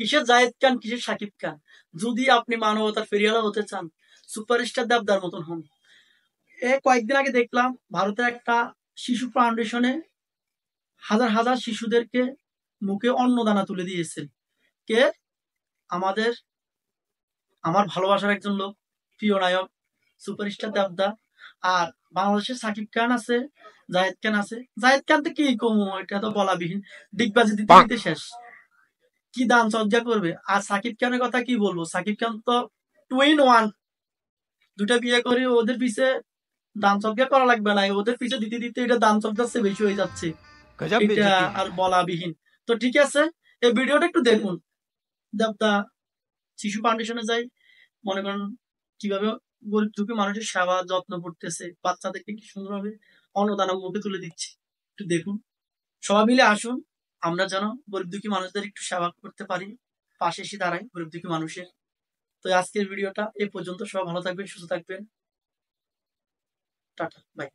কিসের জায়েদ খান, কিসের শাকিব খান? যদি আপনি মানবতার ফেরিওয়ালা হতে চান, সুপারস্টার দেবদার মতন হন। কয়েকদিন আগে দেখলাম ভারতের একটা শিশু ফাউন্ডেশনে হাজার হাজার শিশুদেরকে মুখে অন্নদানা তুলে দিয়েছেন। কে? আমাদের আমার ভালোবাসার একজন লোক, প্রিয় নায়ক সুপারস্টার দেবদা। আর বাংলাদেশের সাকিব খান আছে, জায়েদ খান আছে। জায়েদ খান তো কি কমু, এটা তো বলাবিহীন, ডিগবাজি দিতে দিতে শেষ। কি দান চর্চা করবে। আর সাকিব খানের কথা কি বলবো, সাকিব খান তো 2 in 1, দুটা বিয়ে করে ওদের পিছে দান চর্চা করা লাগবে না, ওদের পিছে দিতে দিতে এটা দান চর্চার চেয়ে বেশি হয়ে যাচ্ছে, गजब এটা बेइज्जती আর है। বলাবিহীন। তো ঠিক আছে, এই ভিডিওটা একটু দেখুন। দেবদা শিশু ফাউন্ডেশনে যাই, মনে করেন কিভাবে গরিব দুঃখী মানুষের সেবা যত্ন করতেছে, বাচ্চাদেরকে কি সুন্দরভাবে অন্নদানা মুখে তুলে দিচ্ছে, একটু দেখুন। সবাই মিলে আসুন, আমরা যেন গরিব দুঃখী মানুষদের একটু সেবা করতে পারি, পাশে এসে দাঁড়াই গরিব দুঃখী মানুষের। তো আজকের ভিডিওটা এ পর্যন্ত। সবাই ভালো থাকবেন, সুস্থ থাকবেন, টাটা, বাই।